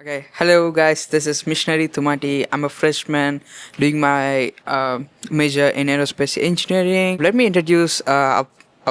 Okay, hello guys, this is Missionary Thumati. I'm a freshman doing my major in aerospace engineering. Let me introduce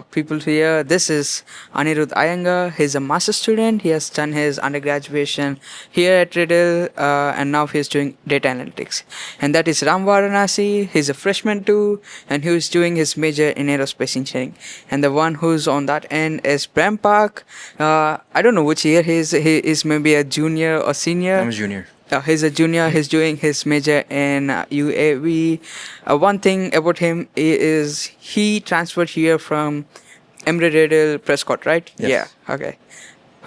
people here. This is Anirugh Iyengar. He's a master student. He has done his undergraduation here at Riddle and now he's doing data analytics. And that is Ram Varanasi. He's a freshman too and he's doing his major in aerospace engineering. And the one who's on that end is Prem Park. I don't know which year he is. He is maybe a junior or senior. I'm a junior. He's a junior. He's doing his major in UAV. One thing about him is he transferred here from Embry Riddle, Prescott, right? Yes. Yeah. Okay.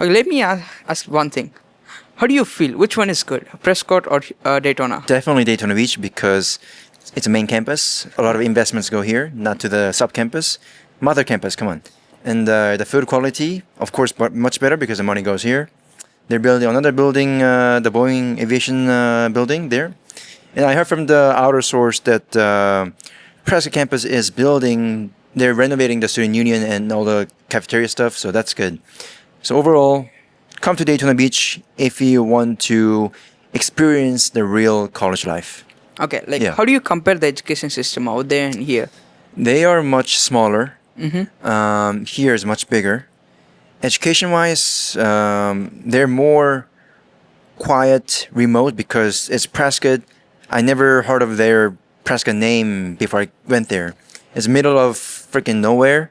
Okay. Let me ask one thing. How do you feel? Which one is good, Prescott or Daytona? Definitely Daytona Beach because it's a main campus. A lot of investments go here, not to the sub campus. Mother campus, come on. And the food quality, of course, but much better because the money goes here. They're building another building, the Boeing Aviation building there. And I heard from the outer source that Prescott campus is building, they're renovating the student union and all the cafeteria stuff, so that's good. So overall, come to Daytona Beach if you want to experience the real college life. Okay. Yeah. How do you compare the education system out there and here? They are much smaller. Mm-hmm. Here is much bigger. Education-wise, they're more quiet, remote because it's Prescott. I never heard of their Prescott name before I went there. It's middle of freaking nowhere.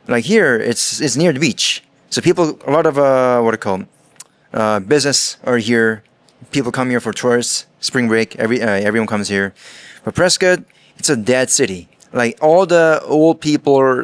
Like here, it's near the beach. So people, a lot of business are here. People come here for tourists, spring break. Everyone comes here. But Prescott, it's a dead city. Like all the old people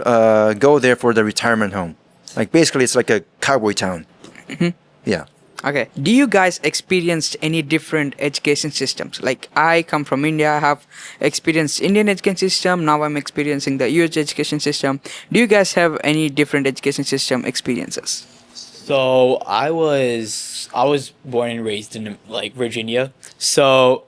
go there for the retirement home. Like basically, it's like a cowboy town. Mm-hmm. Yeah. Okay. Do you guys experienced any different education systems? Like I come from India, I have experienced Indian education system. Now I'm experiencing the US education system. Do you guys have any different education system experiences? So I was born and raised in like Virginia. So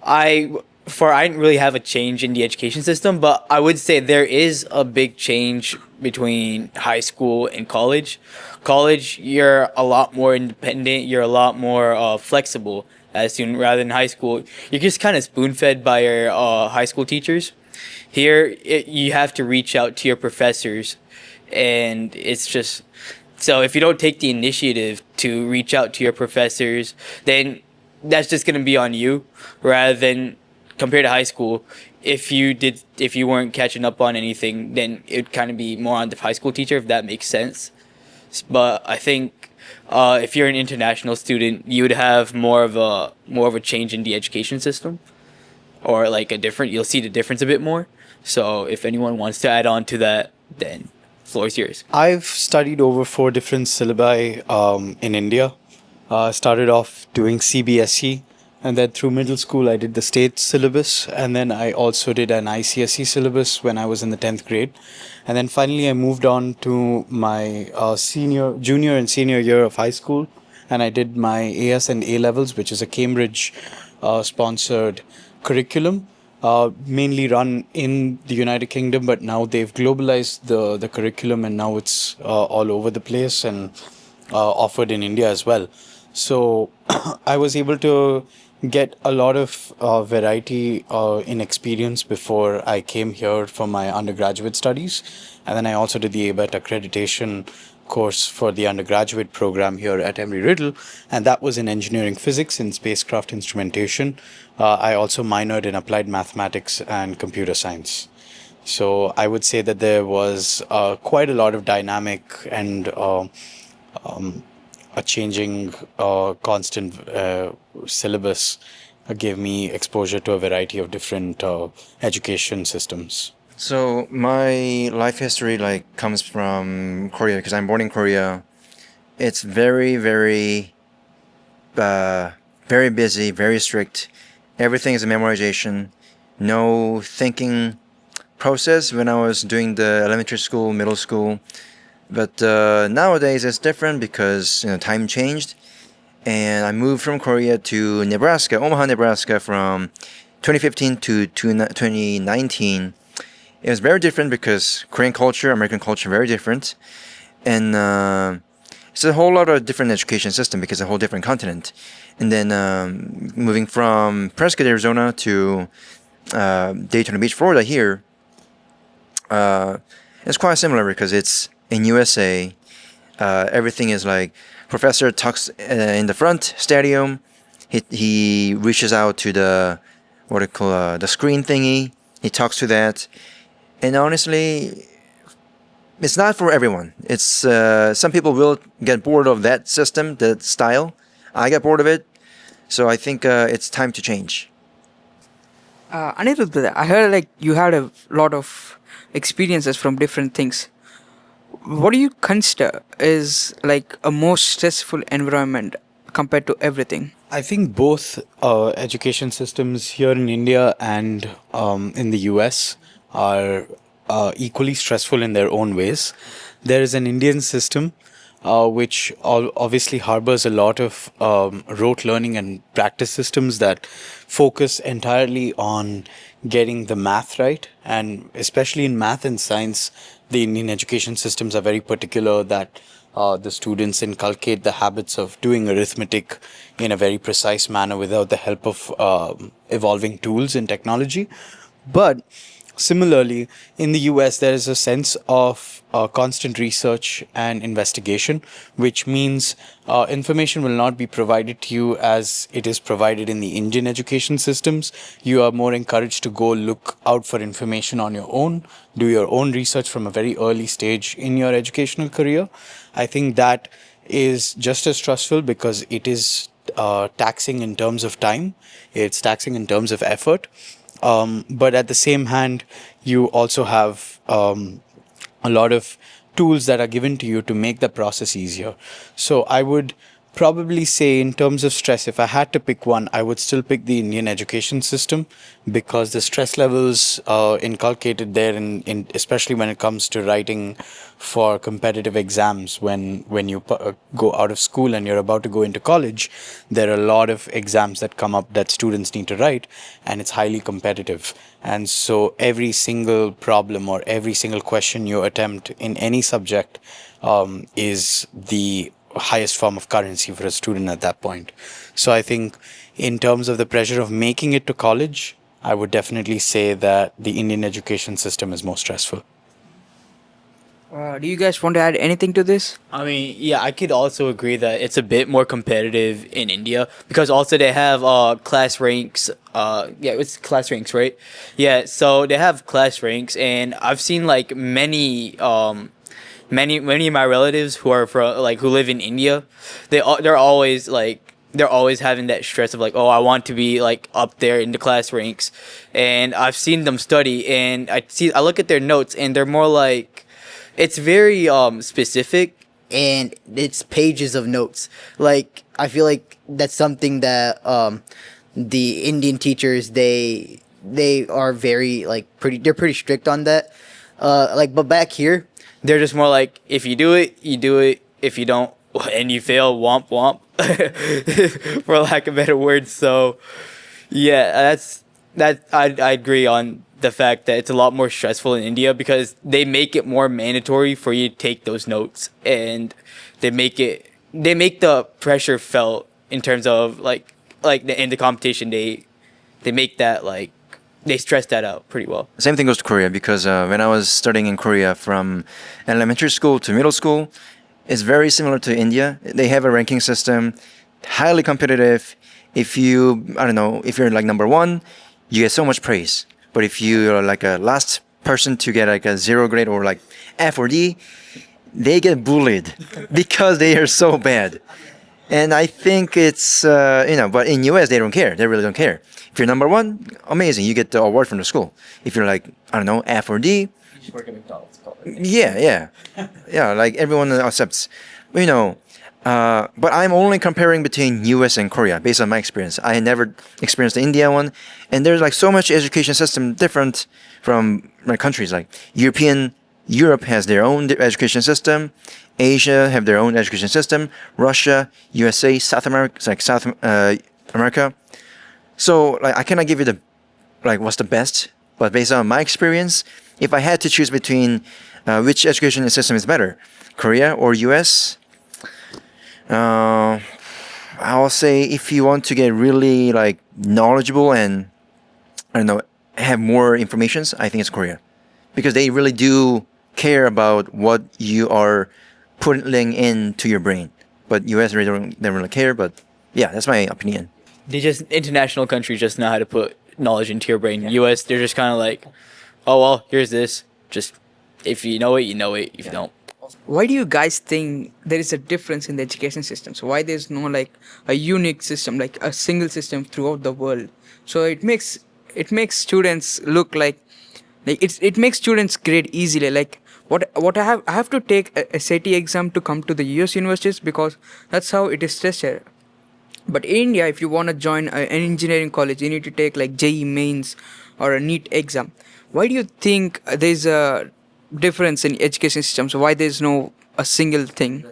I didn't really have a change in the education system, but I would say there is a big change between high school and college. College, you're a lot more independent. You're a lot more flexible as a student rather than high school. You're just kind of spoon-fed by your high school teachers. Here, you have to reach out to your professors, and it's just so if you don't take the initiative to reach out to your professors, then that's just gonna be on you rather than compared to high school. If you weren't catching up on anything, then it'd kind of be more on the high school teacher, if that makes sense. But I think if you're an international student, you would have more of a change in the education system, or like you'll see the difference a bit more. So if anyone wants to add on to that, then floor is yours. I've studied over 4 different syllabi in India. Started off doing CBSE, and then through middle school I did the state syllabus, and then I also did an ICSE syllabus when I was in the 10th grade. And then finally I moved on to my junior and senior year of high school, and I did my AS and A levels, which is a Cambridge sponsored curriculum, mainly run in the United Kingdom, but now they've globalized the curriculum, and now it's all over the place and offered in India as well. So I was able to get a lot of variety in experience before I came here for my undergraduate studies. And then I also did the ABET accreditation course for the undergraduate program here at Embry Riddle, and that was in engineering physics and spacecraft instrumentation. I also minored in applied mathematics and computer science. So I would say that there was quite a lot of dynamic and a changing constant syllabus gave me exposure to a variety of different education systems. So my life history comes from Korea because I'm born in Korea. It's very, very, very busy, very strict. Everything is a memorization. No thinking process when I was doing the elementary school, middle school. But nowadays it's different because time changed, and I moved from Korea to Nebraska, Omaha, Nebraska, from 2015 to 2019. It was very different because Korean culture, American culture, very different, and it's a whole lot of different education system because it's a whole different continent. And then moving from Prescott, Arizona to Daytona Beach, Florida here, it's quite similar because it's in USA. Everything is like professor talks in the front stadium. He reaches out to the what do you call the screen thingy. He talks to that, and honestly, it's not for everyone. It's some people will get bored of that system, that style. I got bored of it, so I think it's time to change. Anirudh, I heard like you had a lot of experiences from different things. What do you consider is like a more stressful environment compared to everything? I think both education systems here in India and in the US are equally stressful in their own ways. There is an Indian system which obviously harbors a lot of rote learning and practice systems that focus entirely on getting the math right. And especially in math and science, the Indian education systems are very particular that the students inculcate the habits of doing arithmetic in a very precise manner without the help of evolving tools and technology. But similarly, in the US, there is a sense of constant research and investigation, which means information will not be provided to you as it is provided in the Indian education systems. You are more encouraged to go look out for information on your own, do your own research from a very early stage in your educational career. I think that is just as stressful because it is taxing in terms of time, it's taxing in terms of effort. But at the same hand, you also have a lot of tools that are given to you to make the process easier. So I would probably say in terms of stress, if I had to pick one, I would still pick the Indian education system because the stress levels inculcated there, in especially when it comes to writing for competitive exams, when you go out of school and you're about to go into college, there are a lot of exams that come up that students need to write, and it's highly competitive. And so every single problem or every single question you attempt in any subject is the highest form of currency for a student at that point. So I think in terms of the pressure of making it to college, I would definitely say that the Indian education system is more stressful. Do you guys want to add anything to this? I mean, yeah, I could also agree that it's a bit more competitive in India because also they have class ranks. Yeah, it's class ranks, right? Yeah, so they have class ranks, and I've seen like many of my relatives who are from like who live in India. They're always having that stress of like, oh, I want to be like up there in the class ranks, and I've seen them study, and I look at their notes, and they're more like, it's very specific, and it's pages of notes. Like I feel like that's something that the Indian teachers they are very like they're pretty strict on that. But back here they're just more like, if you do it, you do it. If you don't, and you fail, womp womp, for lack of better words. So yeah, I agree on the fact that it's a lot more stressful in India because they make it more mandatory for you to take those notes, and they make the pressure felt in terms of in the competition. They make that like, they stress that out pretty well. Same thing goes to Korea because when I was studying in Korea from elementary school to middle school, it's very similar to India. They have a ranking system, highly competitive. If you're like number one, you get so much praise. But if you're like a last person to get like a 0 grade or like F or D, they get bullied because they are so bad. And I think it's, but in US, they don't care. They really don't care. If you're number one, amazing. You get the award from the school. If you're like, F or D. You should work at McDonald's. Yeah. Like everyone accepts. But I'm only comparing between US and Korea based on my experience. I never experienced the India one. And there's like so much education system different from my countries. Like Europe has their own education system. Asia have their own education system. Russia, USA, South America. So like I cannot give you what's the best. But based on my experience, if I had to choose between which education system is better, Korea or US, Uh, I'll say if you want to get really like knowledgeable and I don't know have more informations, I think it's Korea because they really do care about what you are putting into your brain. But US really don't really care. But yeah, that's my opinion. They just international countries just know how to put knowledge into your brain. US, they're just kind of like, oh well, here's this. Just if you know it, you know it. If you don't, Why do you guys think there is a difference in the education systems? Why there's no like a unique system, like a single system throughout the world? So it makes students look like it makes students grade easily. Like what I have to take a SAT exam to come to the US universities because that's how it is tested. But in India, if you want to join an engineering college, you need to take like JEE mains or a NEET exam. Why do you think there's a difference in education systems? Why there's no a single thing?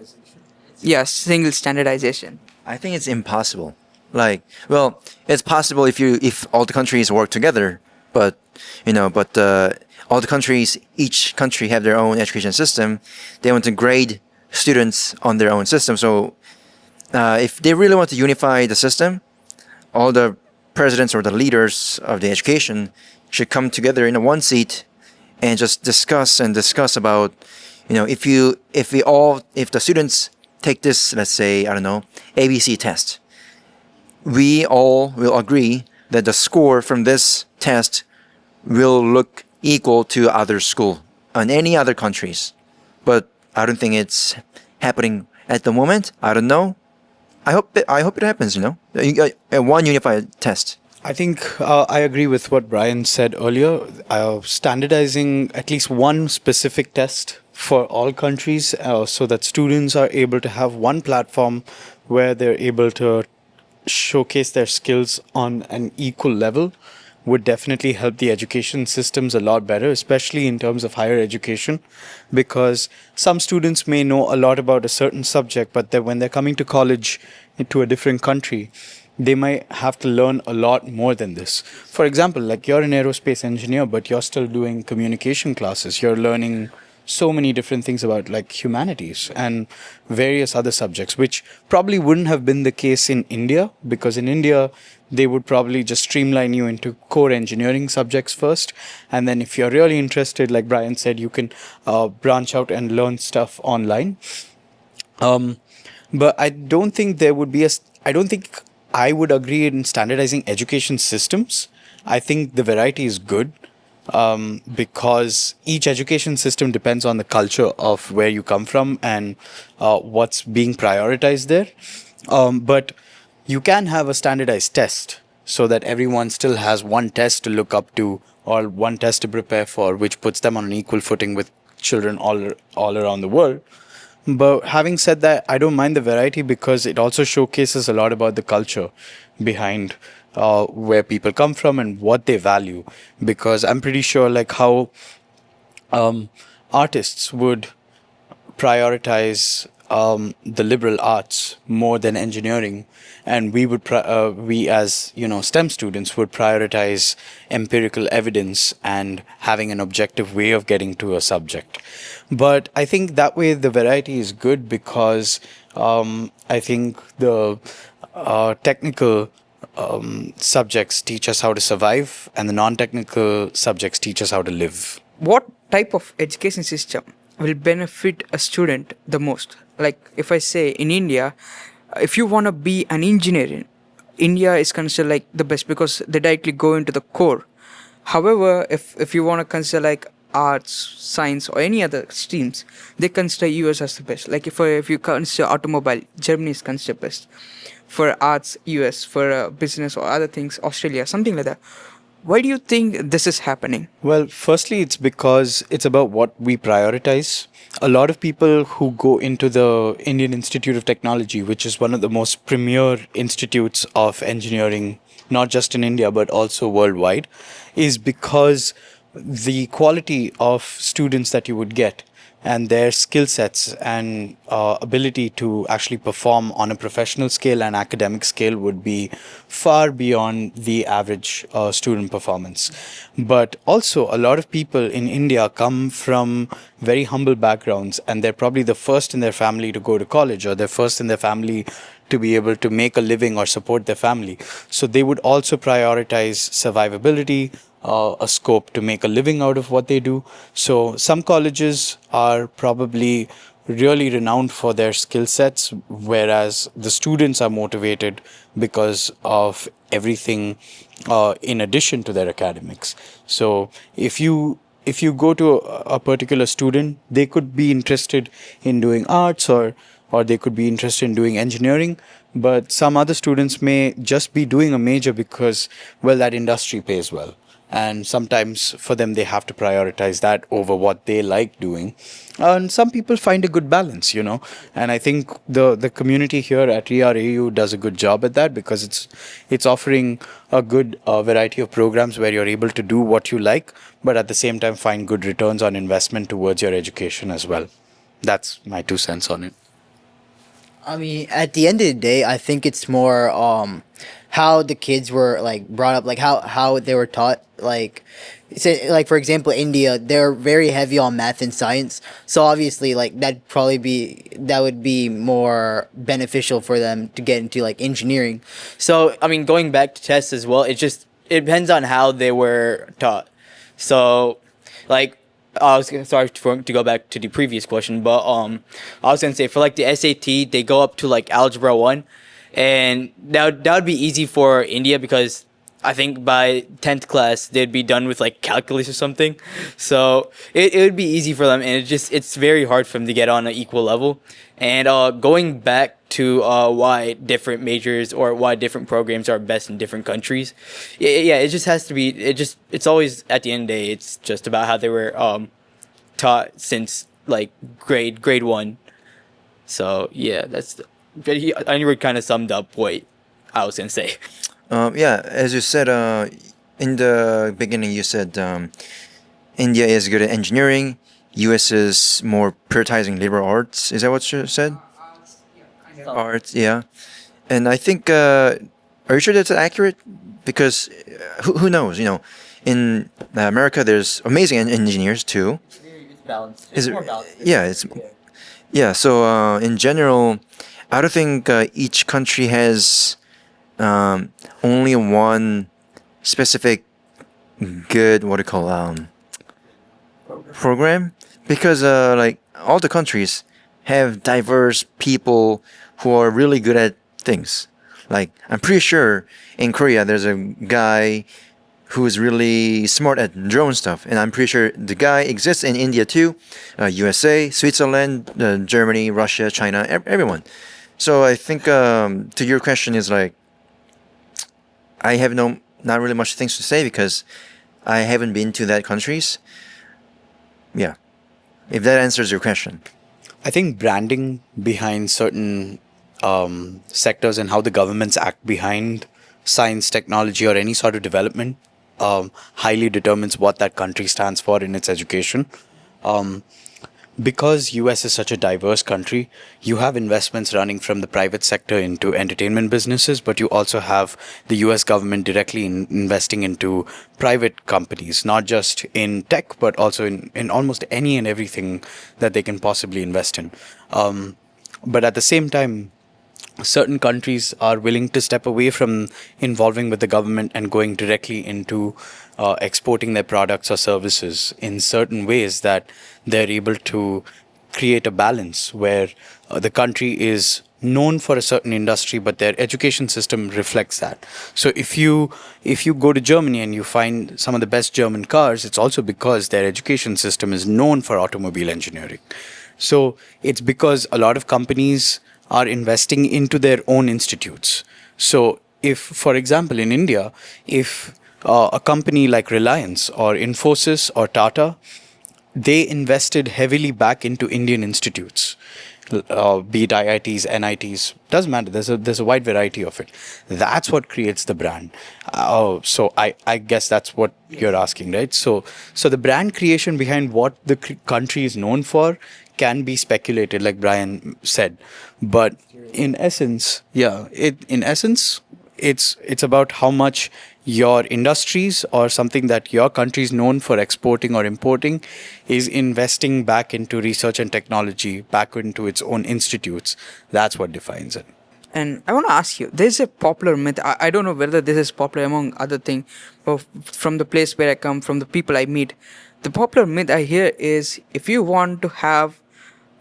Yeah, single standardization. I think it's impossible. Like, well, it's possible if all the countries work together, but all the countries, each country have their own education system. They want to grade students on their own system. So, if they really want to unify the system, all the presidents or the leaders of the education should come together in a one seat and just discuss about, if the students take this, let's say, I don't know, ABC test, we all will agree that the score from this test will look equal to other school and any other countries. But I don't think it's happening at the moment. I don't know. I hope it happens. One unified test. I think I agree with what Brian said earlier. Standardizing at least one specific test for all countries so that students are able to have one platform where they're able to showcase their skills on an equal level would definitely help the education systems a lot better, especially in terms of higher education, because some students may know a lot about a certain subject, but when they're coming to college into a different country, they might have to learn a lot more than this. For example, like you're an aerospace engineer, but you're still doing communication classes. You're learning so many different things about like humanities and various other subjects, which probably wouldn't have been the case in India, because in India, they would probably just streamline you into core engineering subjects first. And then if you're really interested, like Brian said, you can branch out and learn stuff online. But I don't think I don't think I would agree in standardizing education systems. I think the variety is good because each education system depends on the culture of where you come from and what's being prioritized there. But you can have a standardized test so that everyone still has one test to look up to or one test to prepare for, which puts them on an equal footing with children all around the world. But having said that, I don't mind the variety because it also showcases a lot about the culture behind where people come from and what they value. Because I'm pretty sure like how artists would prioritize the liberal arts more than engineering, and we as STEM students would prioritize empirical evidence and having an objective way of getting to a subject. But I think that way the variety is good because I think the technical subjects teach us how to survive, and the non-technical subjects teach us how to live. What type of education system will benefit a student the most? Like if I say in India, if you want to be an engineer, India is considered like the best because they directly go into the core. However, if you want to consider like arts, science, or any other streams, they consider US as the best. Like if you consider automobile, Germany is considered best. For arts, US. For business or other things, Australia, something like that. Why do you think this is happening? Well, firstly, it's because it's about what we prioritize. A lot of people who go into the Indian Institute of Technology, which is one of the most premier institutes of engineering, not just in India, but also worldwide, is because the quality of students that you would get and their skill sets and ability to actually perform on a professional scale and academic scale would be far beyond the average student performance. But also, a lot of people in India come from very humble backgrounds, and they're probably the first in their family to go to college, or they're first in their family to be able to make a living or support their family. So they would also prioritize survivability, a scope to make a living out of what they do. So some colleges are probably really renowned for their skill sets, whereas the students are motivated because of everything in addition to their academics. So if you go to a particular student, they could be interested in doing arts, or they could be interested in doing engineering, but some other students may just be doing a major because, well, that industry pays well. And sometimes for them, they have to prioritize that over what they like doing. And some people find a good balance, And I think the community here at ERAU does a good job at that, because it's offering a good variety of programs where you're able to do what you like, but at the same time find good returns on investment towards your education as well. That's my 2 cents on it. I mean, at the end of the day, I think it's more how the kids were like brought up, like how they were taught. Like, say, like for example, India, they're very heavy on math and science. So obviously, like that would be more beneficial for them to get into like engineering. So, I mean, going back to tests as well, it depends on how they were taught. So, like, sorry to go back to the previous question, but I was gonna say for like the SAT, they go up to like Algebra 1, and that would be easy for India because I think by 10th class they'd be done with like calculus or something. So it would be easy for them, and it's very hard for them to get on an equal level. And going back to why different majors or why different programs are best in different countries, yeah, it just has to be. It's always at the end of the day, it's just about how they were taught since like grade 1. So yeah, Anirudh kind of summed up what I was gonna say. Yeah, as you said in the beginning, you said India is good at engineering, US is more prioritizing liberal arts. Is that what you said? Arts, yeah. And I think, are you sure that's accurate? Because who knows? In America, there's amazing engineers too. It's balanced. Is it? Yeah, yeah. So in general, I don't think each country has only one specific good program, because like all the countries have diverse people who are really good at things. Like I'm pretty sure in Korea there's a guy who is really smart at drone stuff, and I'm pretty sure the guy exists in India too, USA, Switzerland, Germany, Russia, China, everyone. So I think to your question is like, I have not really much things to say because I haven't been to that countries. Yeah, if that answers your question. I think branding behind certain sectors and how the governments act behind science, technology, or any sort of development highly determines what that country stands for in its education. Because US is such a diverse country, you have investments running from the private sector into entertainment businesses, but you also have the US government directly investing into private companies, not just in tech, but also in almost any and everything that they can possibly invest in. But at the same time, certain countries are willing to step away from involving with the government and going directly into exporting their products or services in certain ways that they're able to create a balance where the country is known for a certain industry, but their education system reflects that. So if you go to Germany and you find some of the best German cars, it's also because their education system is known for automobile engineering. So it's because a lot of companies are investing into their own institutes. So if, for example, in India, if a company like Reliance or Infosys or Tata, they invested heavily back into Indian institutes. be it IITs, NITs, doesn't matter. There's a wide variety of it. That's what creates the brand. So I guess that's what you're asking, right? So the brand creation behind what the country is known for can be speculated, like Brian said, but in essence, it's about how much your industries or something that your country is known for exporting or importing is investing back into research and technology, back into its own institutes. That's what defines it. And I want to ask you, there's a popular myth. I don't know whether this is popular among other things, but from the place where I come, from the people I meet, the popular myth I hear is if you want to have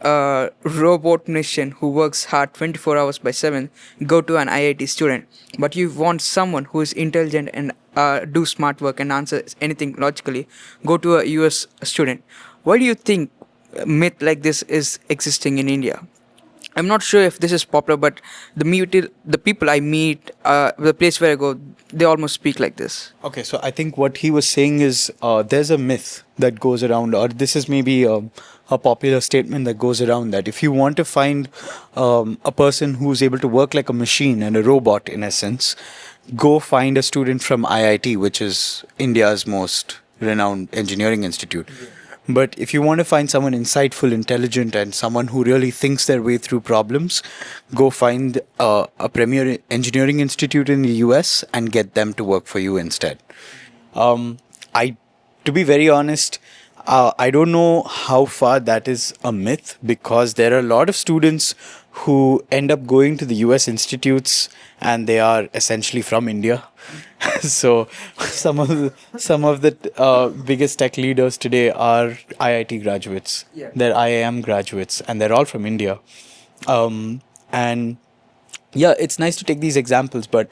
a robot mission who works hard 24 hours by 7, go to an IIT student. But you want someone who is intelligent and do smart work and answer anything logically, go to a US student. Why do you think a myth like this is existing in India? I'm not sure if this is popular, but the people I meet, the place where I go, they almost speak like this. Okay, so I think what he was saying is there's a myth that goes around, or this is maybe a popular statement that goes around, that if you want to find a person who's able to work like a machine and a robot, in essence, go find a student from IIT, which is India's most renowned engineering institute. But if you want to find someone insightful, intelligent, and someone who really thinks their way through problems, go find a premier engineering institute in the US and get them to work for you instead. To be very honest, I don't know how far that is a myth, because there are a lot of students who end up going to the US institutes and they are essentially from India. So some of the biggest tech leaders today are IIT graduates. Yeah. They're IIM graduates, and they're all from India. And yeah, it's nice to take these examples, but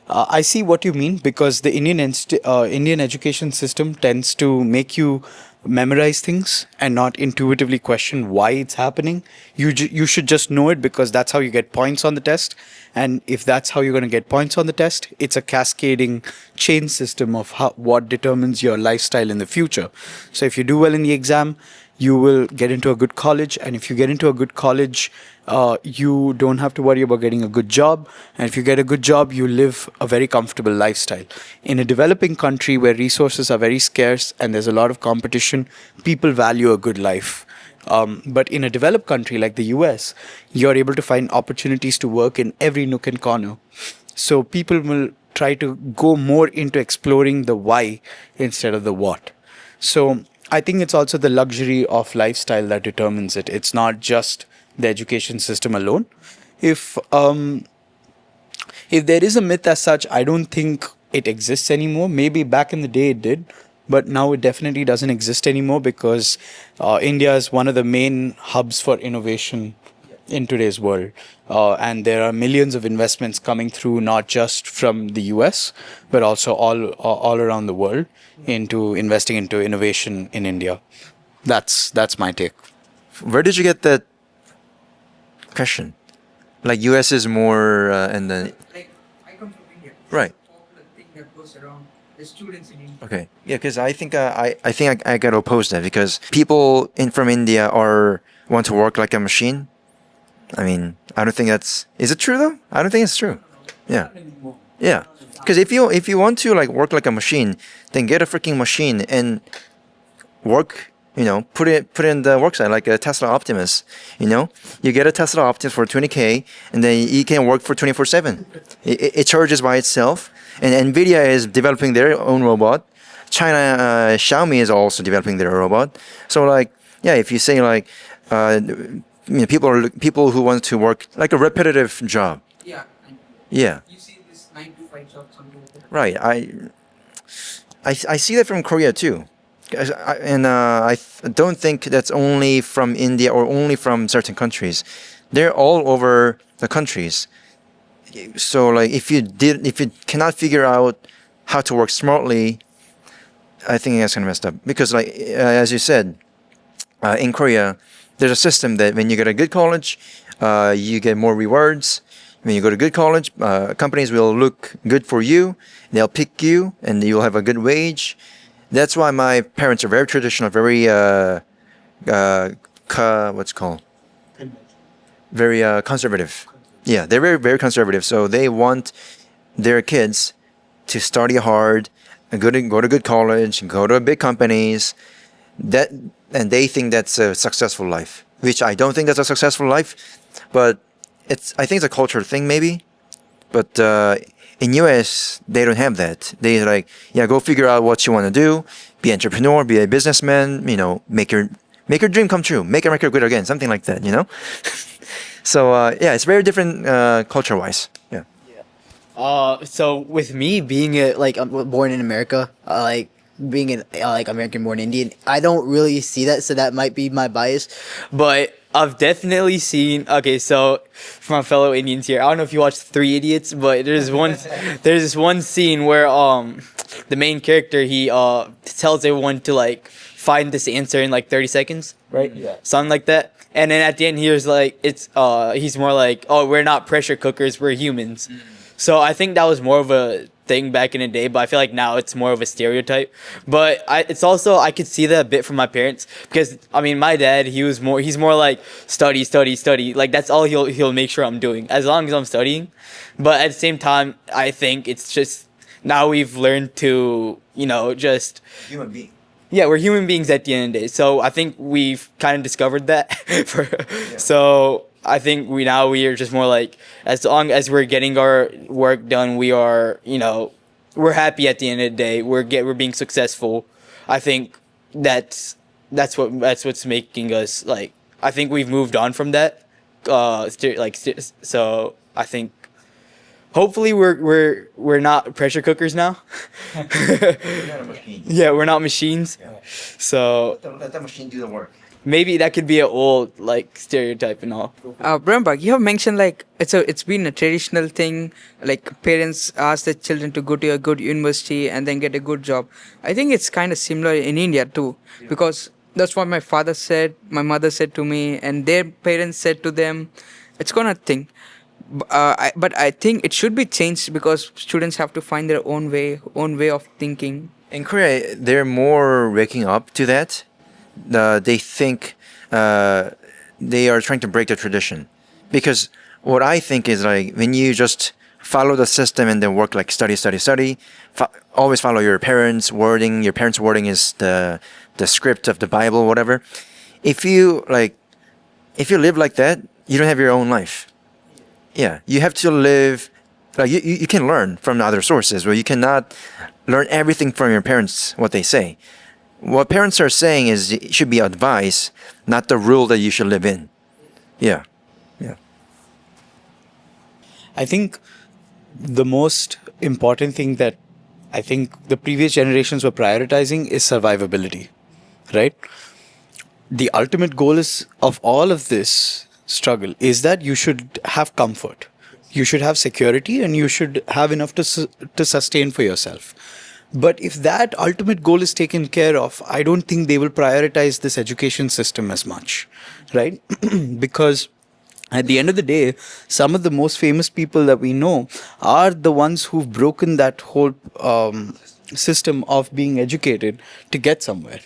I see what you mean, because the Indian education system tends to make you memorize things and not intuitively question why it's happening. You should just know it because that's how you get points on the test. And if that's how you're going to get points on the test, it's a cascading chain system of what determines your lifestyle in the future. So if you do well in the exam, you will get into a good college. And if you get into a good college, you don't have to worry about getting a good job. And if you get a good job, you live a very comfortable lifestyle. In a developing country where resources are very scarce and there's a lot of competition, people value a good life. But in a developed country like the US, you're able to find opportunities to work in every nook and corner. So people will try to go more into exploring the why instead of the what. So I think it's also the luxury of lifestyle that determines it. It's not just the education system alone. If there is a myth as such, I don't think it exists anymore. Maybe back in the day it did, but now it definitely doesn't exist anymore, because India is one of the main hubs for innovation in today's world. And there are millions of investments coming through, not just from the US, but also all around the world, into investing into innovation in India. That's my take. Where did you get that question? Like US is more, and then Like, I come from India. Right. It's a popular thing that goes around the students in India. okay, yeah, because I think I got to oppose that, because people from India want to work like a machine. I mean, I don't think is it true though? I don't think it's true. Yeah. Yeah. Because if you want to like work like a machine, then get a freaking machine and work, put it in the work site, like a Tesla Optimus, You get a Tesla Optimus for 20K and then you can work for 24/7. It charges by itself, and Nvidia is developing their own robot. China, Xiaomi is also developing their robot. So like, yeah, if you say like, people who want to work like a repetitive job. Yeah. And Yeah. you see this 9 to 5 job, something like that. Right. I see that from Korea too. I don't think that's only from India or only from certain countries. They're all over the countries. So like if you cannot figure out how to work smartly, I think that's gonna messed up. Because like as you said, in Korea, there's a system that when you go to a good college, you get more rewards. When you go to good college, companies will look good for you. They'll pick you, and you'll have a good wage. That's why my parents are very traditional, very what's it called? very conservative. Yeah, they're very, very conservative. So they want their kids to study hard, and go to good college, go to big companies. That and they think that's a successful life, which I don't think that's a successful life. But I think it's a cultural thing maybe. But in US they don't have that. They like, yeah, go figure out what you want to do, be an entrepreneur, be a businessman. You know, make your dream come true, make America great again, something like that. You know. So yeah, it's very different culture wise. Yeah. So with me being Like I'm born in America, like being an like American born Indian, I don't really see that, so that might be my bias. but I've definitely seen. Okay, so for my fellow Indians here, I don't know if you watched Three Idiots, but there's this one scene where the main character he tells everyone to like find this answer in like 30 seconds, right? Yeah. Something like that. And then at the end, he's like, he's more like, oh, we're not pressure cookers, we're humans. So I think that was more of a thing back in the day, but I feel like now it's more of a stereotype. But it's also, I could see that a bit from my parents, because I mean, my dad, he's more like study, study, study. Like that's all he'll make sure I'm doing, as long as I'm studying. But at the same time, I think it's just now we've learned to, just Human being. yeah, we're human beings at the end of the day. So I think we've kind of discovered that. So I think we are just more like, as long as we're getting our work done, we are, we're happy at the end of the day. We're being successful. I think that's what's making us like. I think we've moved on from that. So I think hopefully we're not pressure cookers now. Yeah, we're not machines. Yeah. So Let that machine do the work. maybe that could be an old like stereotype and all. Brahmbag, you have mentioned like it's been a traditional thing, like parents ask their children to go to a good university and then get a good job. I think it's kind of similar in India too, because that's what my father said, my mother said to me, and their parents said to them. It's gonna thing. But I think it should be changed, because students have to find their own way of thinking. In Korea, they're more waking up to that. They think they are trying to break the tradition, because what I think is like when you just follow the system and then work like study, study, study, always follow your parents' wording. Your parents' wording is the script of the Bible, whatever. If you live like that, you don't have your own life. Yeah, you have to live. Like you can learn from other sources, but you cannot learn everything from your parents. What they say, what parents are saying is it should be advice, not the rule that you should live in. Yeah, yeah. I think the most important thing that I think the previous generations were prioritizing is survivability, right? The ultimate goal of all of this struggle is that you should have comfort, you should have security, and you should have enough to sustain for yourself. But if that ultimate goal is taken care of, I don't think they will prioritize this education system as much, right? Because at the end of the day, some of the most famous people that we know are the ones who've broken that whole system of being educated to get somewhere.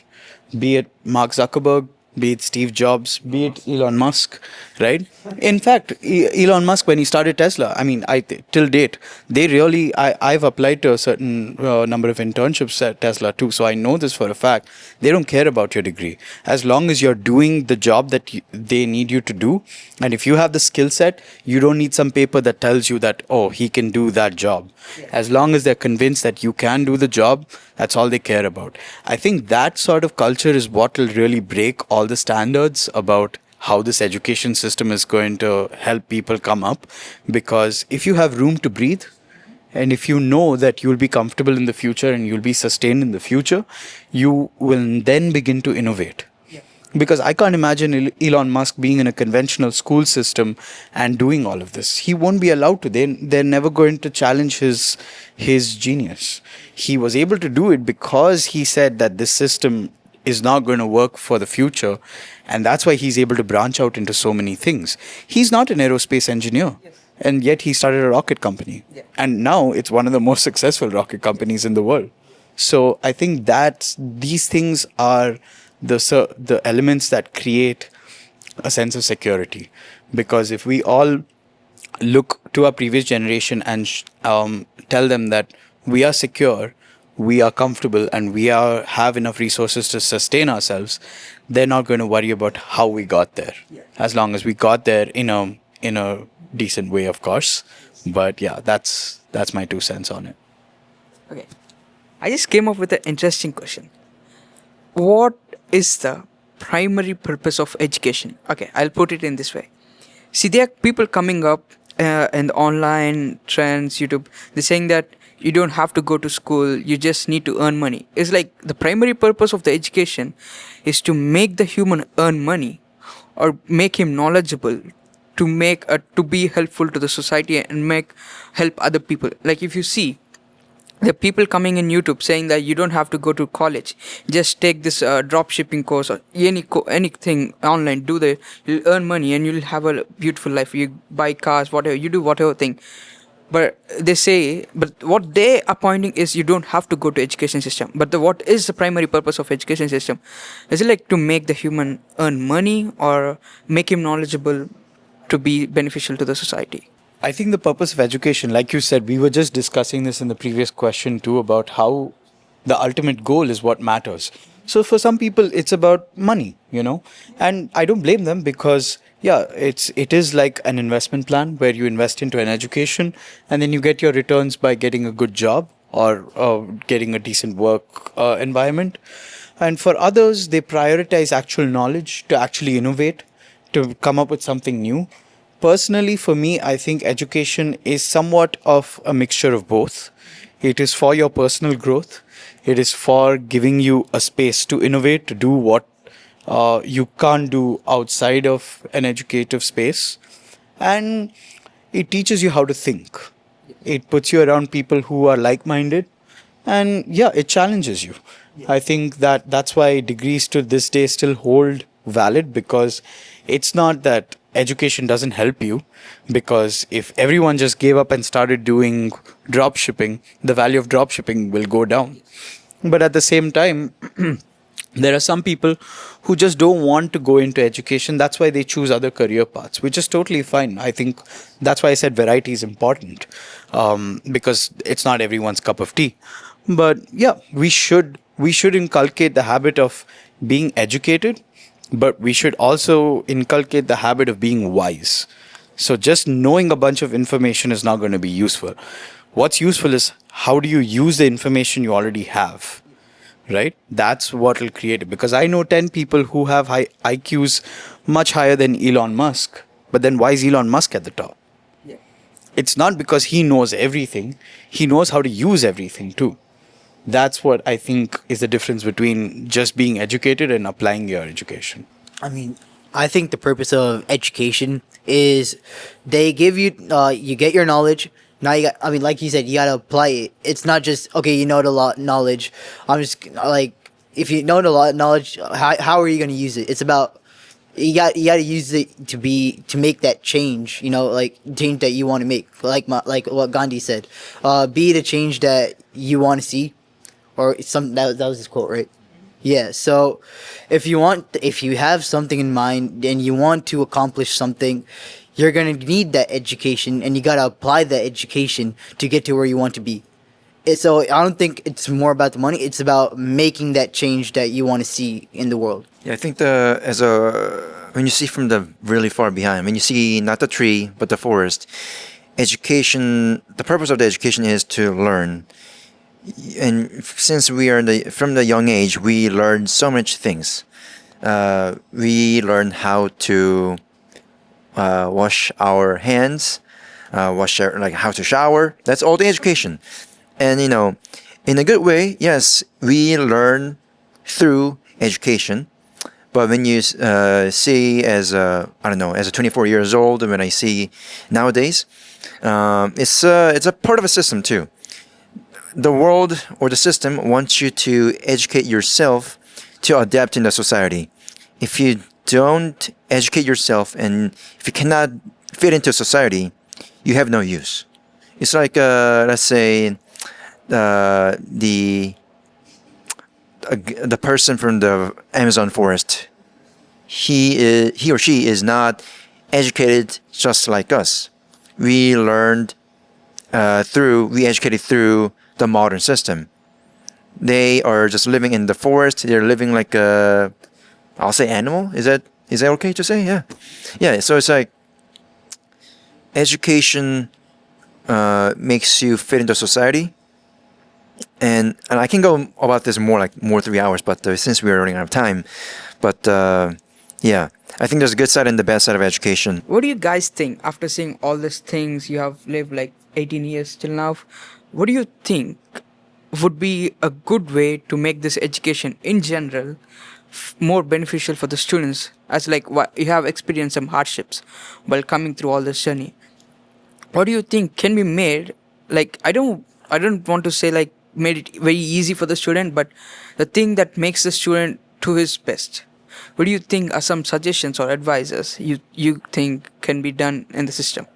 Be it Mark Zuckerberg, be it Steve Jobs, be it Elon Musk, right? In fact, Elon Musk, when he started Tesla, I mean, till date, they really, I've applied to a certain number of internships at Tesla too, so I know this for a fact. They don't care about your degree. As long as you're doing the job that they need you to do, and if you have the skill set, you don't need some paper that tells you that, oh, he can do that job. As long as they're convinced that you can do the job, that's all they care about. I think that sort of culture is what will really break all the standards about how this education system is going to help people come up. Because if you have room to breathe, and if you know that you'll be comfortable in the future and you'll be sustained in the future, you will then begin to innovate. Because I can't imagine Elon Musk being in a conventional school system and doing all of this. He won't be allowed to. They're never going to challenge his genius. He was able to do it because he said that this system is not going to work for the future. And that's why he's able to branch out into so many things. He's not an aerospace engineer. Yes. And yet he started a rocket company. Yeah. And now it's one of the most successful rocket companies in the world. So I think that these things are the elements that create a sense of security. Because if we all look to our previous generation and tell them that we are secure, we are comfortable, and we have enough resources to sustain ourselves, they're not going to worry about how we got there. As long as we got there in a decent way, of course. But yeah, that's my 2 cents on it. Okay. I just came up with an interesting question. What is the primary purpose of education? Okay, I'll put it in this way. See, there are people coming up in the online trends, YouTube. They're saying that you don't have to go to school, you just need to earn money. It's like the primary purpose of the education is to make the human earn money or make him knowledgeable, to be helpful to the society and help other people. Like if you see the people coming in YouTube saying that you don't have to go to college, just take this drop shipping course or anything online, you'll earn money and you'll have a beautiful life. You buy cars, whatever you do, whatever thing. But what they are pointing is you don't have to go to education system. But what is the primary purpose of education system? Is it like to make the human earn money or make him knowledgeable to be beneficial to the society? I think the purpose of education, like you said, we were just discussing this in the previous question too, about how the ultimate goal is what matters. So for some people, it's about money, and I don't blame them because, yeah, it is like an investment plan where you invest into an education and then you get your returns by getting a good job or getting a decent work environment. And for others, they prioritize actual knowledge to actually innovate, to come up with something new. Personally, for me, I think education is somewhat of a mixture of both. It is for your personal growth. It is for giving you a space to innovate, to do what you can't do outside of an educative space. And it teaches you how to think. It puts you around people who are like-minded. And yeah, it challenges you. I think that's why degrees to this day still hold valid, because it's not that education doesn't help you, because if everyone just gave up and started doing drop shipping, the value of drop shipping will go down. But at the same time, there are some people who just don't want to go into education. That's why they choose other career paths, which is totally fine. I think that's why I said variety is important, because it's not everyone's cup of tea. But yeah, we should inculcate the habit of being educated, but we should also inculcate the habit of being wise. So just knowing a bunch of information is not going to be useful. What's useful is how do you use the information you already have, right? That's what will create it. Because I know 10 people who have high IQs much higher than Elon Musk. But then why is Elon Musk at the top? Yeah. It's not because he knows everything. He knows how to use everything too. That's what I think is the difference between just being educated and applying your education. I mean, I think the purpose of education is they give you, you get your knowledge. Now you got, I mean, like you said, you got to apply it. It's not just, okay, you know the lot knowledge. I'm just like, if you know the lot knowledge, how are you going to use it? It's about, you got to use it to make that change, like change that you want to make. Like what Gandhi said, be the change that you want to see. Or that was his quote, right? Yeah. So if you have something in mind and you want to accomplish something, you're gonna need that education, and you gotta apply that education to get to where you want to be. So I don't think it's more about the money. It's about making that change that you want to see in the world. Yeah, I think when you see from the really far behind, when you see not the tree but the forest, education. The purpose of the education is to learn. And since we are from the young age, we learn so much things. We learn how to wash our hands, how to shower. That's all the education. And in a good way, yes, we learn through education. But when you see as a 24 years old, and when I see nowadays, it's a part of a system too. The world or the system wants you to educate yourself to adapt in the society. If you don't educate yourself and if you cannot fit into society, you have no use. It's like, let's say, the person from the Amazon forest. He or she is not educated just like us. We learned we educated through the modern system. They are just living in the forest. They're living like a, I'll say animal. Is that okay to say? Yeah, yeah. So it's like education makes you fit into society. And I can go about this more 3 hours, but since we are running out of time, but yeah, I think there's a good side and the bad side of education. What do you guys think after seeing all these things? You have lived like 18 years till now. What do you think would be a good way to make this education in general more beneficial for the students? As like what you have experienced some hardships while coming through all this journey. What do you think can be made? Like I don't want to say like made it very easy for the student, but the thing that makes the student to his best. What do you think are some suggestions or advices you think can be done in the system?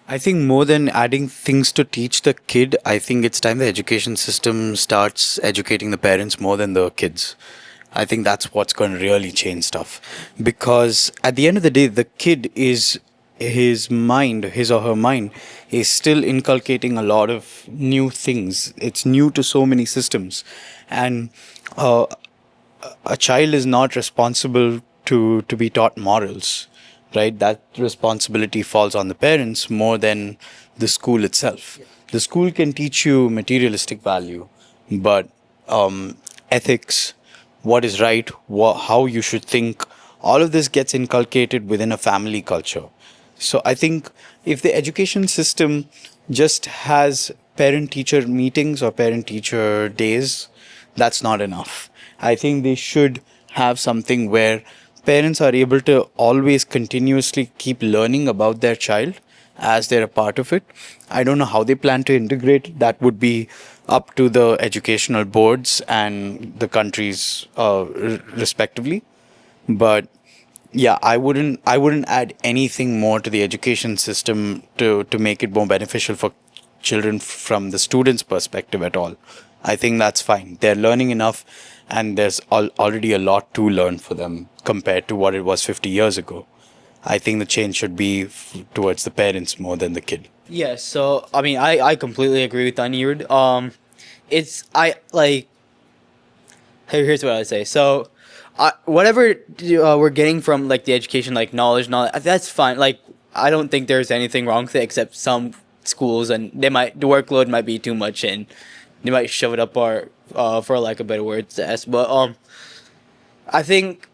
I think more than adding things to teach the kid, I think it's time the education system starts educating the parents more than the kids. I think that's what's going to really change stuff. Because at the end of the day, the kid is his or her mind is still inculcating a lot of new things. It's new to so many systems. And a child is not responsible to be taught morals, right? That responsibility falls on the parents more than the school itself. The school can teach you materialistic value, but ethics, what is right, how you should think, all of this gets inculcated within a family culture. So I think if the education system just has parent-teacher meetings or parent-teacher days, that's not enough. I think they should have something where parents are able to always continuously keep learning about their child as they're a part of it. I don't know how they plan to integrate it. That would be up to the educational boards and the countries respectively. But yeah, I wouldn't add anything more to the education system to make it more beneficial for children from the students' perspective at all. I think that's fine. They're learning enough, and there's already a lot to learn for them compared to what it was 50 years ago. I think the change should be towards the parents more than the kid. Yeah, so I mean, I completely agree with Anirudh. It's I like. Here's what I would say. So, whatever we're getting from like the education, like knowledge, that's fine. Like, I don't think there's anything wrong with it, except some schools and the workload might be too much, and they might shove it up our for lack of better words to us. But I think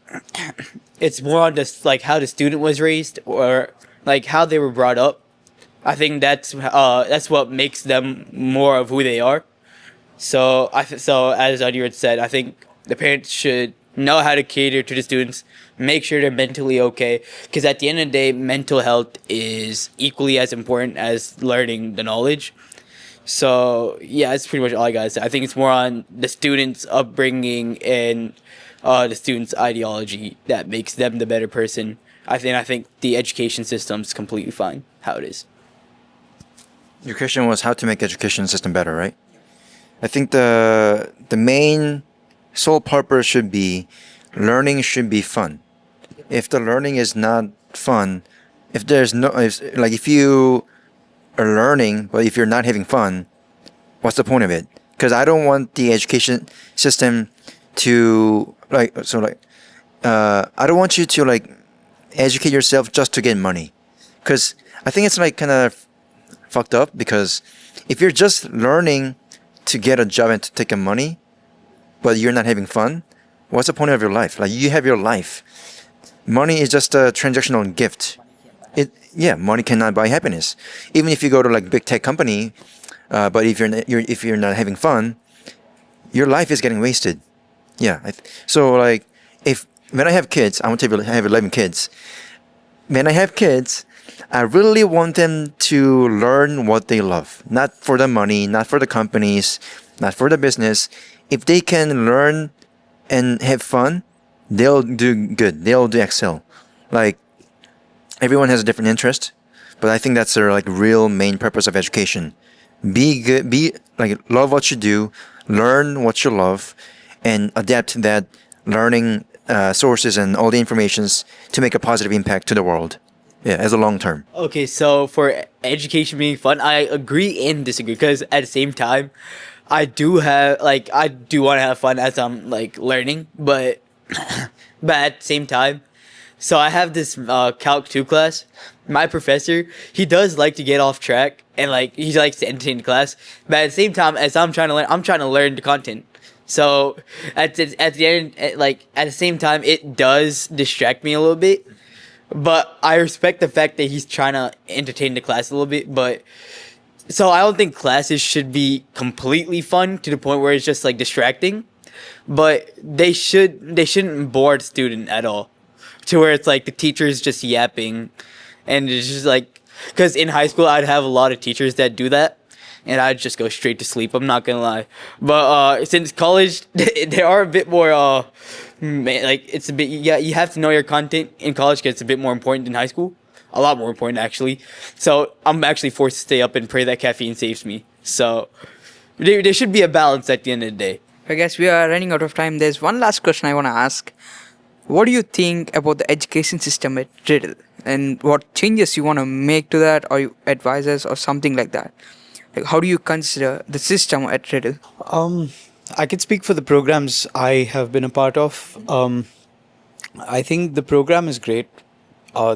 it's more on just like how the student was raised or like how they were brought up. I think that's what makes them more of who they are. So so as Anirudh said, I think the parents should know how to cater to the students, make sure they're mentally okay, because at the end of the day, mental health is equally as important as learning the knowledge. So yeah, that's pretty much all I gotta say. I think it's more on the students' upbringing and the students' ideology that makes them the better person. I think the education system's completely fine how it is. Your question was how to make education system better, right? I think the main sole purpose should be learning should be fun. If the learning is not fun, if you are learning but if you're not having fun, what's the point of it? Because I don't want the education system to I don't want you to educate yourself just to get money, because I think it's kind of fucked up. Because if you're just learning to get a job and to take a money, but you're not having fun, what's the point of your life? Like, you have your life. Money is just a transactional gift. Money cannot buy happiness. Even if you go to big tech company, but if you're not having fun, your life is getting wasted. Yeah. So if when I have kids, I want to have 11 kids. When I have kids, I really want them to learn what they love. Not for the money, not for the companies, not for the business. If they can learn and have fun, they'll do good. They'll do excel. Everyone has a different interest, but I think that's the real main purpose of education. Be good. Love what you do, learn what you love, and adapt that learning sources and all the informations to make a positive impact to the world. Yeah, as a long term. Okay, so for education being fun, I agree and disagree because at the same time, I do want to have fun as I'm like learning, but but at the same time, so I have this Calc 2 class. My professor, he does like to get off track and like he likes to entertain the class, but at the same time, as I'm trying to learn the content. So at the end, at the same time, it does distract me a little bit. But I respect the fact that he's trying to entertain the class a little bit. But so I don't think classes should be completely fun to the point where it's just like distracting. But they shouldn't bore the student at all, to where it's like the teacher is just yapping, and it's just like, because in high school I'd have a lot of teachers that do that, and I'd just go straight to sleep. I'm not gonna lie. But since college, they are a bit more it's a bit, yeah, you have to know your content in college because it's a bit more important than high school. A lot more important, actually. So I'm actually forced to stay up and pray that caffeine saves me. So there should be a balance at the end of the day. I guess we are running out of time. There's one last question I want to ask. What do you think about the education system at Riddle, and what changes you want to make to that, or you advise us, or something like that? Like, how do you consider the system at Riddle? I can speak for the programs I have been a part of. I think the program is great.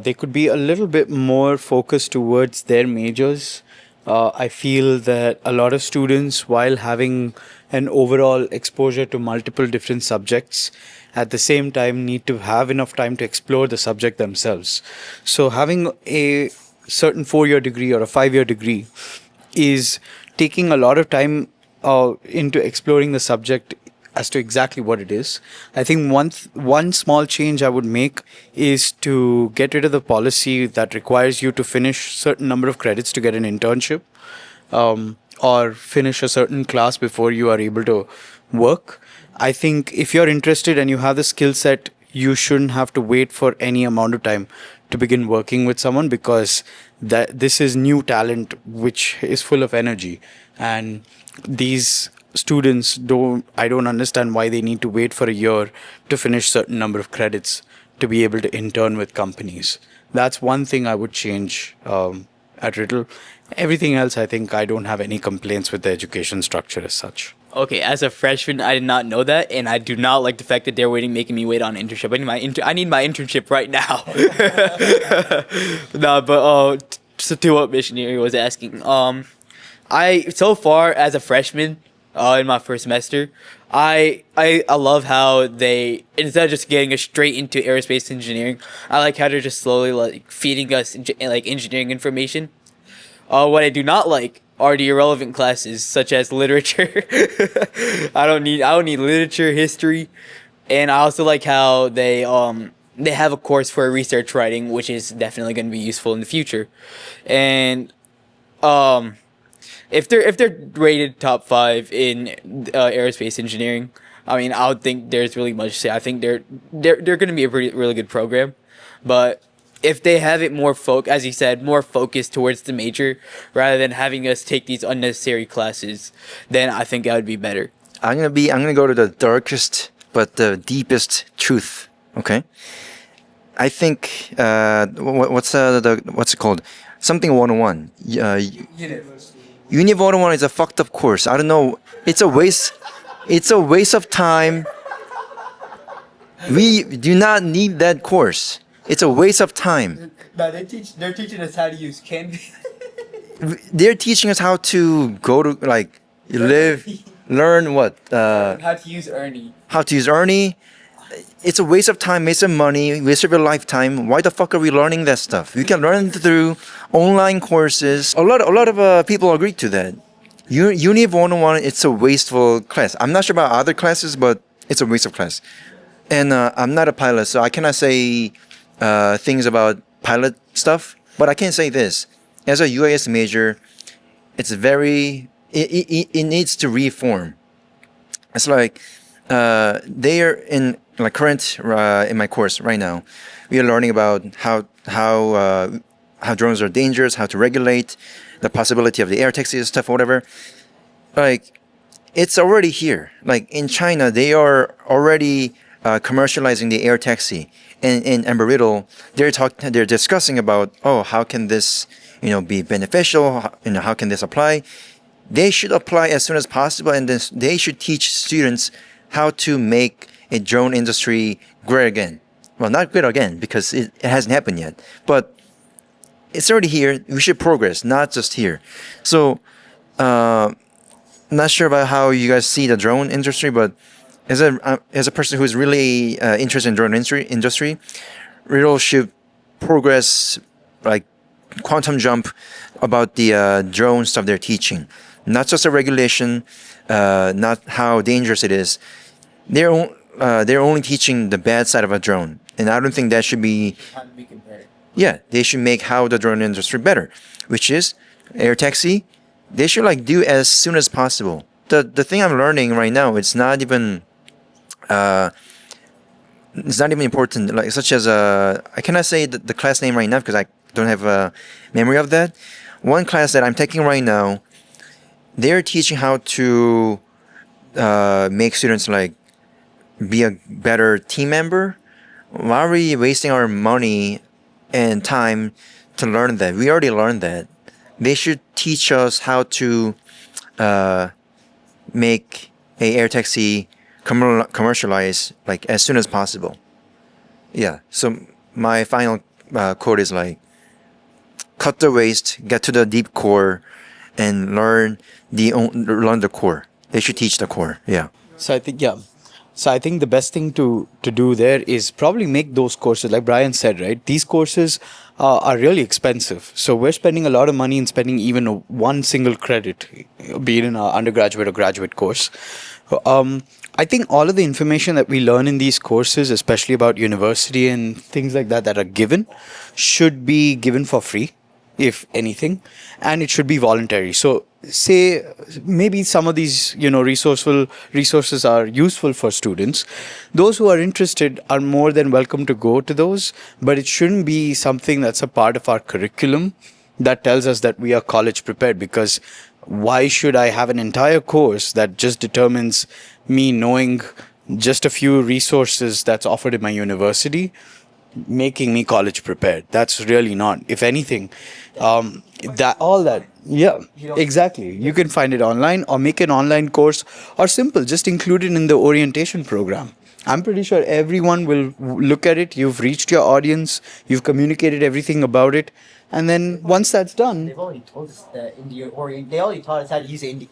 They could be a little bit more focused towards their majors. I feel that a lot of students, while having an overall exposure to multiple different subjects, at the same time need to have enough time to explore the subject themselves. So having a certain 4-year degree or a 5-year degree is taking a lot of time into exploring the subject as to exactly what it is. I think one small change I would make is to get rid of the policy that requires you to finish certain number of credits to get an internship, or finish a certain class before you are able to work. I think if you're interested and you have the skill set, you shouldn't have to wait for any amount of time to begin working with someone, because this is new talent which is full of energy, and these students I don't understand why they need to wait for a year to finish certain number of credits to be able to intern with companies. That's one thing I would change at Riddle. Everything else, I think I don't have any complaints with the education structure as such. Okay, as a freshman, I did not know that, and I do not like the fact that they're making me wait on an internship. I need my internship right now. No, but so to what Missionary was asking, I so far as a freshman, in my first semester, I love how they, instead of just getting us straight into aerospace engineering, I like how they're just slowly like feeding us like engineering information. What I do not like are the irrelevant classes such as literature. I don't need literature, history, and I also like how they have a course for research writing, which is definitely going to be useful in the future. And if they're rated top 5 in aerospace engineering, I mean, I don't think there's really much to say. I think they're going to be a really good program, but if they have it more as you said, more focused towards the major rather than having us take these unnecessary classes, then I think that would be better. I'm gonna go to the darkest but the deepest truth. Okay, I think what's it called? Something 101. Uni 101 is a fucked up course. I don't know. It's a waste. It's a waste of time. We do not need that course. It's a waste of time. No, they're teaching us how to use Canvas. They're teaching us how to go to learn what? How to use Ernie. How to use Ernie. It's a waste of time, waste of money, waste of your lifetime. Why the fuck are we learning that stuff? We can learn through online courses. A lot of people agree to that. Uni 101, it's a wasteful class. I'm not sure about other classes, but it's a waste of class. And I'm not a pilot, so I cannot say things about pilot stuff. But I can say this: as a UAS major, it needs to reform. It's like they are in like current in my course right now. We are learning about how drones are dangerous, how to regulate, the possibility of the air taxi stuff, whatever. Like, it's already here. Like in China, they are already commercializing the air taxi. And in Embry Riddle, they're discussing about, oh, how can this, be beneficial? How can this apply? They should apply as soon as possible, and then they should teach students how to make a drone industry great again. Well, not great again because it hasn't happened yet, but it's already here. We should progress, not just here. So, not sure about how you guys see the drone industry, but as a person who's really interested in drone industry, Riddle should progress like quantum jump about the drone stuff they're teaching. Not just a regulation, not how dangerous it is. They're only teaching the bad side of a drone, and I don't think that should be. Yeah, they should make how the drone industry better, which is air taxi. They should do as soon as possible. The thing I'm learning right now, it's not even important. Like such as I cannot say the class name right now because I don't have a memory of that. One class that I'm taking right now, they're teaching how to make students be a better team member. Why are we wasting our money and time to learn that? We already learned that. They should teach us how to make a air taxi commercialize as soon as possible. Yeah. So my final quote is cut the waste, get to the deep core, and learn the core. They should teach the core. Yeah. So I think the best thing to do there is probably make those courses, like Brian said, right? These courses are really expensive. So we're spending a lot of money in spending even one single credit, be it in our undergraduate or graduate course. I think all of the information that we learn in these courses, especially about university and things like that are given, should be given for free, if anything, and it should be voluntary. So say maybe some of these resources are useful for students. Those who are interested are more than welcome to go to those, but it shouldn't be something that's a part of our curriculum that tells us that we are college prepared, because why should I have an entire course that just determines me knowing just a few resources that's offered in my university, making me college prepared? That's really not. If anything, exactly. You can find it online or make an online course, or simple, just include it in the orientation program. I'm pretty sure everyone will look at it. You've reached your audience. You've communicated everything about it. And then once that's done, They've already told us that they already taught us how to use it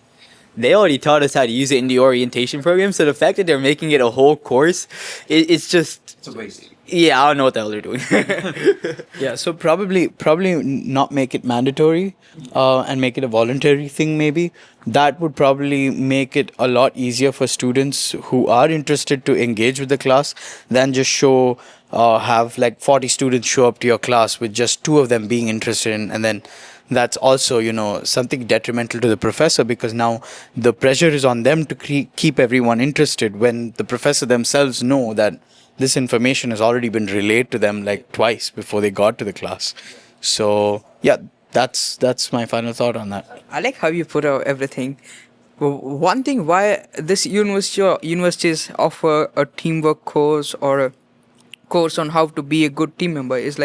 They already taught us how to use it in the orientation program. So the fact that they're making it a whole course, it's just. It's a waste. Yeah, I don't know what the hell they're doing. yeah, so probably not make it mandatory and make it a voluntary thing maybe. That would probably make it a lot easier for students who are interested to engage with the class than just have 40 students show up to your class with just 2 of them being interested in, and then that's also, something detrimental to the professor, because now the pressure is on them to keep everyone interested when the professor themselves know that this information has already been relayed to them twice before they got to the class. So yeah, that's my final thought on that. I like how you put out everything. One thing why this universities offer a teamwork course or a course on how to be a good team member is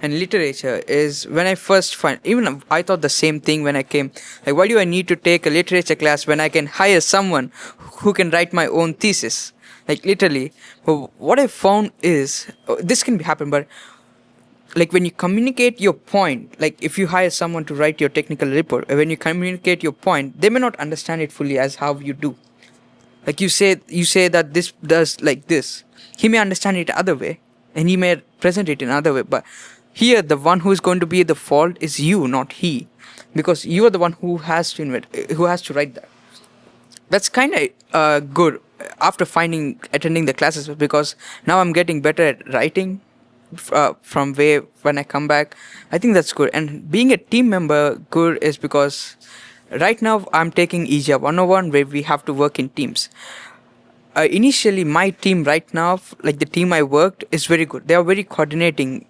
and literature is, when I first even I thought the same thing when I came, why do I need to take a literature class when I can hire someone who can write my own thesis? Literally. But what I found is, this can happen, but when you communicate your point, if you hire someone to write your technical report, when you communicate your point, they may not understand it fully as how you do. You say that this does this. He may understand it other way, and he may present it in other way. But here, the one who is going to be at the fault is you, not he, because you are the one who has to write that. That's kind of good after attending the classes, because now I'm getting better at writing from when I come back. I think that's good. And being a team member good is because right now I'm taking EJA 101 where we have to work in teams. Initially, my team right now, the team I worked, is very good. They are very coordinating.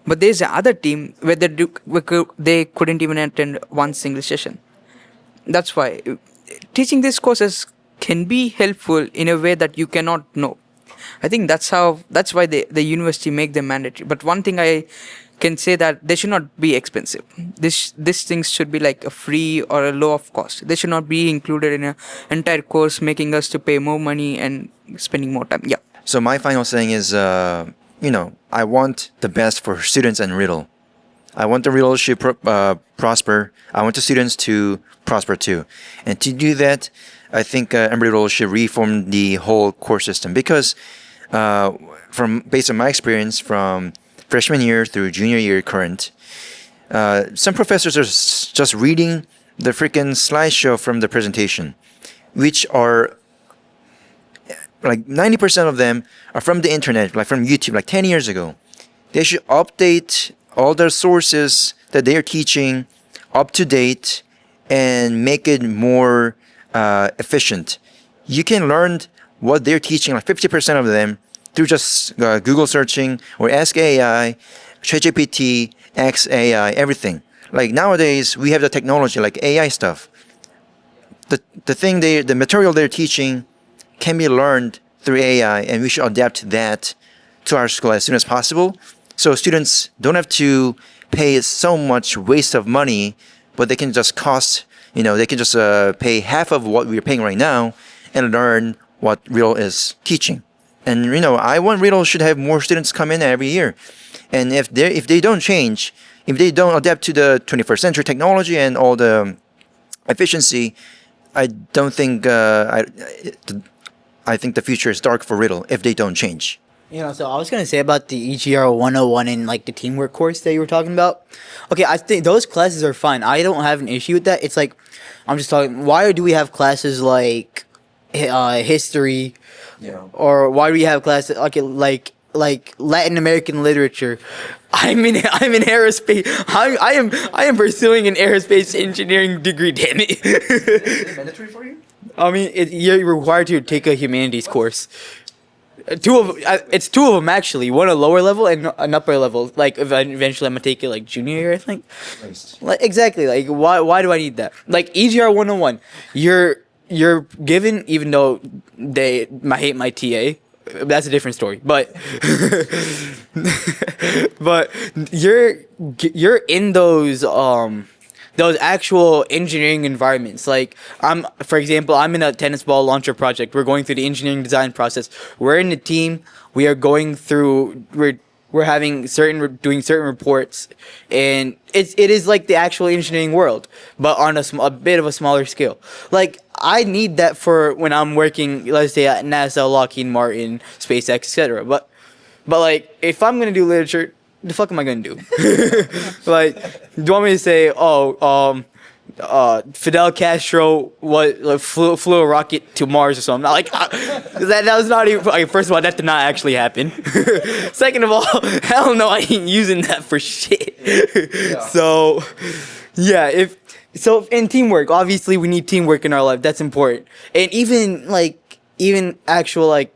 But there's another team where they couldn't even attend one single session. That's why teaching these courses can be helpful in a way that you cannot know. I think that's why the university make them mandatory. But one thing I can say that they should not be expensive. This things should be like a free or a low of cost. They should not be included in a entire course, making us to pay more money and spending more time. Yeah. So my final saying is, I want the best for students and Riddle. I want the Riddle should prosper. I want the students to prosper too. And to do that, I think Embry Riddle should reform the whole course system because, based on my experience from freshman year through junior year current, some professors are just reading the freaking slideshow from the presentation, which are like 90% of them are from the internet, like from YouTube, like 10 years ago. They should update all their sources that they are teaching up to date and make it more efficient. You can learn what they're teaching, like 50% of them, through just Google searching or Ask AI, ChatGPT, X AI, everything. Like nowadays, we have the technology like AI stuff. The material they're teaching can be learned through AI, and we should adapt that to our school as soon as possible. So students don't have to pay so much waste of money, but they can just pay half of what we're paying right now and learn what Riddle is teaching. And I want Riddle should have more students come in every year. And if they don't change, if they don't adapt to the 21st century technology and all the efficiency, I don't think I think the future is dark for Riddle if they don't change. So I was gonna say about the EGR 101 and like the teamwork course that you were talking about. Okay, I think those classes are fine. I don't have an issue with that. It's like I'm just talking. Why do we have classes like history, or why do we have classes like Latin American literature? I'm in aerospace. I am pursuing an aerospace engineering degree. Damn it! Is it mandatory for you? I mean, you're required to take a humanities course. It's two of them actually. One a lower level and an upper level. Like eventually, I'm gonna take it like junior year, I think. Like exactly. Like why do I need that? Like EGR 101, you're given, even though they hate my TA. That's a different story. But but you're in those actual engineering environments. Like for example, I'm in a tennis ball launcher project. We're going through the engineering design process. We're in a team. We are going through. We're having doing certain reports, and it is like the actual engineering world, but on a bit of a smaller scale. Like I need that for when I'm working, let's say at NASA, Lockheed Martin, SpaceX, etc. But like if I'm gonna do literature, the fuck am I gonna do? Like, do you want me to say, Fidel Castro flew a rocket to Mars or something? Like, that was not even. Like, first of all, that did not actually happen. Second of all, hell no, I ain't using that for shit. Yeah. So, yeah, so in teamwork, obviously we need teamwork in our life. That's important. And even actual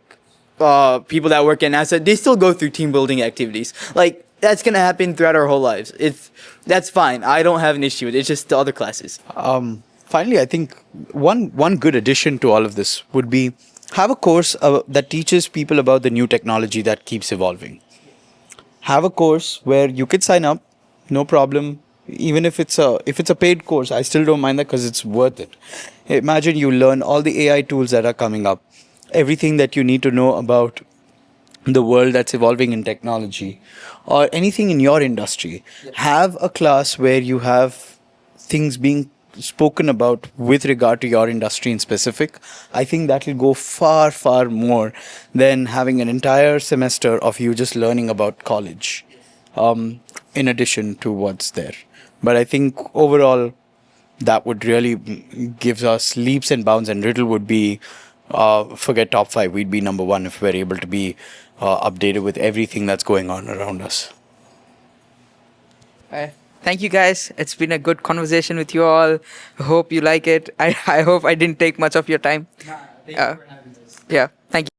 people that work at NASA, they still go through team building activities. Like, that's gonna happen throughout our whole lives. That's fine. I don't have an issue with it. It's just the other classes. Finally, I think one good addition to all of this would be have a course that teaches people about the new technology that keeps evolving. Have a course where you could sign up, no problem. Even if it's a paid course, I still don't mind that because it's worth it. Imagine you learn all the AI tools that are coming up, everything that you need to know about the world that's evolving in technology, or anything in your industry. Have a class where you have things being spoken about with regard to your industry in specific. I think that will go far, far more than having an entire semester of you just learning about college, in addition to what's there. But I think overall, that would really give us leaps and bounds, and Riddle would be, forget top 5, we'd be number 1 if we're able to be updated with everything that's going on around us. Thank you guys. It's been a good conversation with you all. I hope you like it. I hope I didn't take much of your time. Thank you for having us. Yeah, thank you.